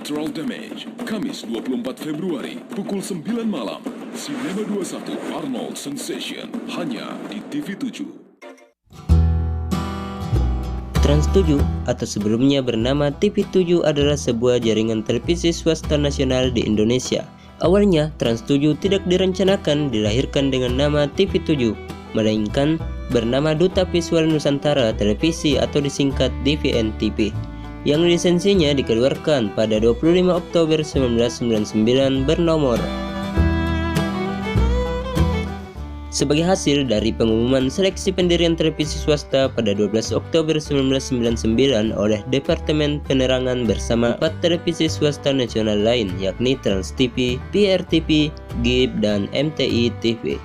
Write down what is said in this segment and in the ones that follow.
Collateral Damage, Kamis 24 Februari, pukul 9 malam. Cinema 21 Arnold Sensation, hanya di TV7. Trans7 atau sebelumnya bernama TV7 adalah sebuah jaringan televisi swasta nasional di Indonesia. Awalnya, Trans7 tidak direncanakan dilahirkan dengan nama TV7, melainkan bernama Duta Visual Nusantara Televisi atau disingkat DVN-TV, yang lisensinya dikeluarkan pada 25 Oktober 1999 bernomor. Sebagai hasil dari pengumuman seleksi pendirian televisi swasta pada 12 Oktober 1999 oleh Departemen Penerangan bersama 4 televisi swasta nasional lain, yakni Trans TV, PRTV, GIB, dan MTI TV.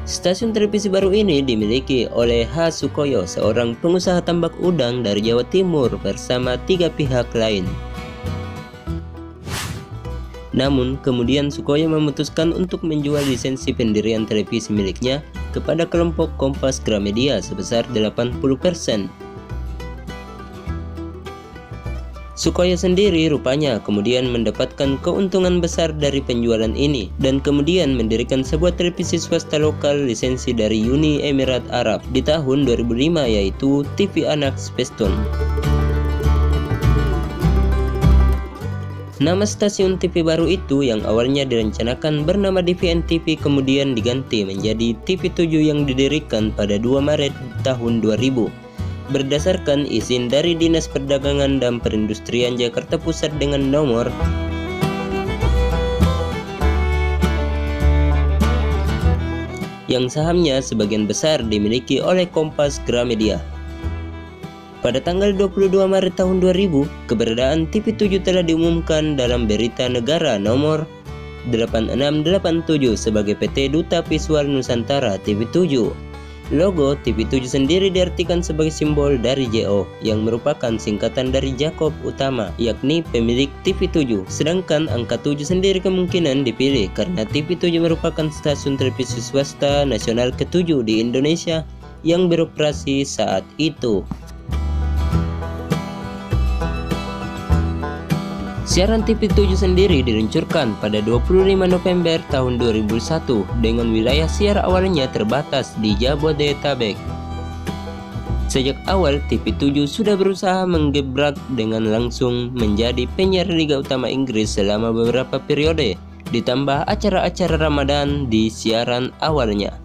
Stasiun televisi baru ini dimiliki oleh H. Sukoyo, seorang pengusaha tambak udang dari Jawa Timur bersama 3 pihak lain. Namun, kemudian Sukoyo memutuskan untuk menjual lisensi pendirian televisi miliknya kepada kelompok Kompas Gramedia sebesar 80%. Sukoyo sendiri rupanya kemudian mendapatkan keuntungan besar dari penjualan ini dan kemudian mendirikan sebuah televisi swasta lokal lisensi dari Uni Emirat Arab di tahun 2005, yaitu TV Anak Spacetoon. Nama stasiun TV baru itu yang awalnya direncanakan bernama DVN TV kemudian diganti menjadi TV7 yang didirikan pada 2 Maret tahun 2000 berdasarkan izin dari Dinas Perdagangan dan Perindustrian Jakarta Pusat dengan nomor yang sahamnya sebagian besar dimiliki oleh Kompas Gramedia. Pada tanggal 22 Maret tahun 2000, keberadaan TV7 telah diumumkan dalam Berita Negara nomor 8687 sebagai PT Duta Visual Nusantara TV7. Logo TV7 sendiri diartikan sebagai simbol dari JO yang merupakan singkatan dari Jakob Utama, yakni pemilik TV7. Sedangkan angka 7 sendiri kemungkinan dipilih karena TV7 merupakan stasiun televisi swasta nasional ke-7 di Indonesia yang beroperasi saat itu. Siaran TV7 sendiri diluncurkan pada 25 November tahun 2001 dengan wilayah siar awalnya terbatas di Jabodetabek. Sejak awal, TV7 sudah berusaha menggebrak dengan langsung menjadi penyiar Liga Utama Inggris selama beberapa periode, ditambah acara-acara Ramadan di siaran awalnya.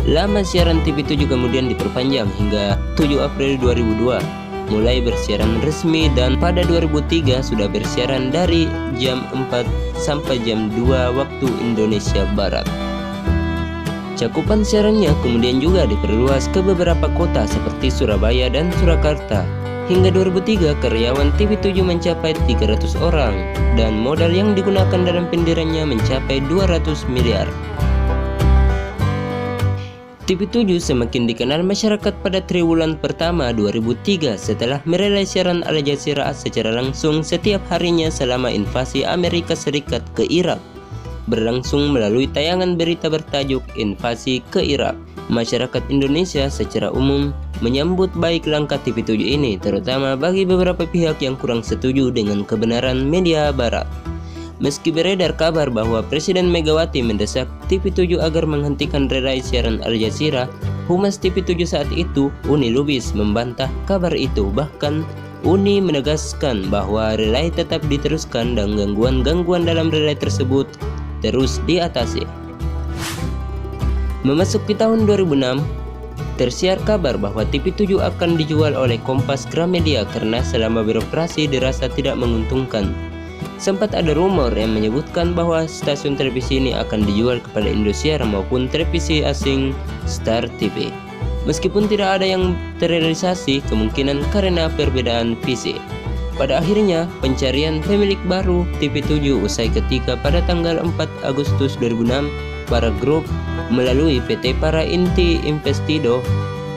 Lama siaran TV7 kemudian diperpanjang hingga 7 April 2002. Mulai bersiaran resmi dan pada 2003 sudah bersiaran dari jam 4 sampai jam 2 waktu Indonesia Barat. Cakupan siarannya kemudian juga diperluas ke beberapa kota seperti Surabaya dan Surakarta. Hingga 2003 karyawan TV7 mencapai 300 orang dan modal yang digunakan dalam pendiriannya mencapai 200 miliar. TV7 semakin dikenal masyarakat pada triwulan pertama 2003 setelah merelai siaran Al Jazeera secara langsung setiap harinya selama invasi Amerika Serikat ke Irak, berlangsung melalui tayangan berita bertajuk Invasi ke Irak. Masyarakat Indonesia secara umum menyambut baik langkah TV7 ini, terutama bagi beberapa pihak yang kurang setuju dengan kebenaran media Barat. Meski beredar kabar bahwa Presiden Megawati mendesak TV7 agar menghentikan relay siaran Al Jazeera, Humas TV7 saat itu, Uni Lubis, membantah kabar itu. Bahkan, Uni menegaskan bahwa relay tetap diteruskan dan gangguan-gangguan dalam relay tersebut terus diatasi. Memasuki tahun 2006, tersiar kabar bahwa TV7 akan dijual oleh Kompas Gramedia karena selama beroperasi dirasa tidak menguntungkan. Sempat ada rumor yang menyebutkan bahwa stasiun televisi ini akan dijual kepada Indosiar maupun televisi asing Star TV. Meskipun tidak ada yang terrealisasi, kemungkinan karena perbedaan visi. Pada akhirnya, pencarian pemilik baru TV7 usai ketika pada tanggal 4 Agustus 2006, para grup melalui PT Para Inti Investido,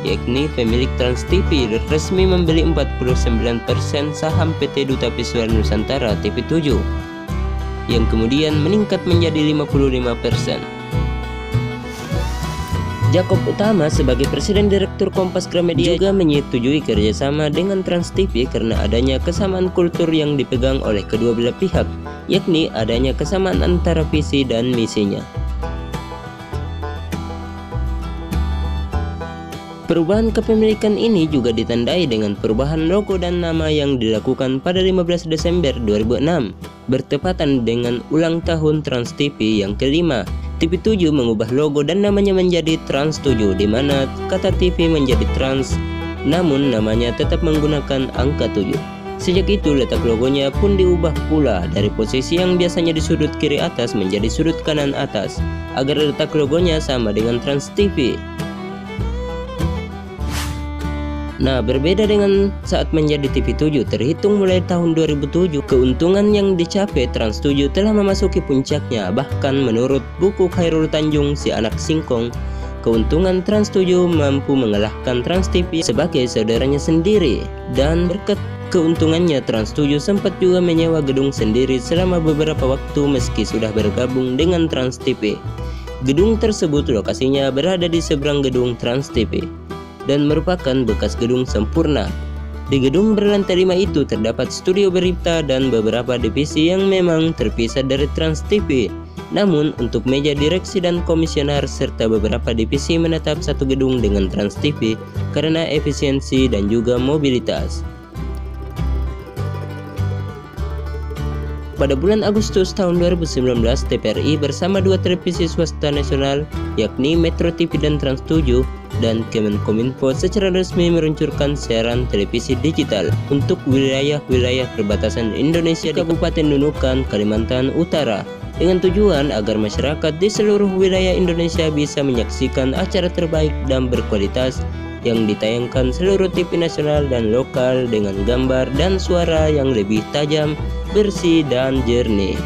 yakni pemilik Trans TV, resmi membeli 49% saham PT Duta Visual Nusantara TV7 yang kemudian meningkat menjadi 55%. Jakob Utama sebagai Presiden Direktur Kompas Gramedia juga menyetujui kerjasama dengan Trans TV karena adanya kesamaan kultur yang dipegang oleh kedua belah pihak, yakni adanya kesamaan antara visi dan misinya. Perubahan kepemilikan ini juga ditandai dengan perubahan logo dan nama yang dilakukan pada 15 Desember 2006, bertepatan dengan ulang tahun Trans TV yang kelima. TV7 mengubah logo dan namanya menjadi Trans 7, di mana kata TV menjadi Trans, namun namanya tetap menggunakan angka 7. Sejak itu letak logonya pun diubah pula dari posisi yang biasanya di sudut kiri atas menjadi sudut kanan atas, agar letak logonya sama dengan Trans TV. Nah, berbeda dengan saat menjadi TV7, terhitung mulai tahun 2007, keuntungan yang dicapai Trans 7 telah memasuki puncaknya. Bahkan menurut buku Khairul Tanjung, si anak singkong, keuntungan Trans 7 mampu mengalahkan Trans TV sebagai saudaranya sendiri. Dan berkat keuntungannya, Trans 7 sempat juga menyewa gedung sendiri selama beberapa waktu meski sudah bergabung dengan Trans TV. Gedung tersebut lokasinya berada di seberang gedung Trans TV dan merupakan bekas gedung sempurna. Di gedung berlantai 5 itu terdapat studio berita dan beberapa divisi yang memang terpisah dari Trans TV. Namun untuk meja direksi dan komisioner serta beberapa divisi menetap satu gedung dengan Trans TV karena efisiensi dan juga mobilitas. Pada bulan Agustus tahun 2019, TVRI bersama dua televisi swasta nasional yakni Metro TV dan Trans 7 dan Kemenkominfo secara resmi meluncurkan siaran televisi digital untuk wilayah-wilayah perbatasan Indonesia di Kabupaten Nunukan, Kalimantan Utara, dengan tujuan agar masyarakat di seluruh wilayah Indonesia bisa menyaksikan acara terbaik dan berkualitas yang ditayangkan seluruh TV nasional dan lokal dengan gambar dan suara yang lebih tajam, bersih dan jernih.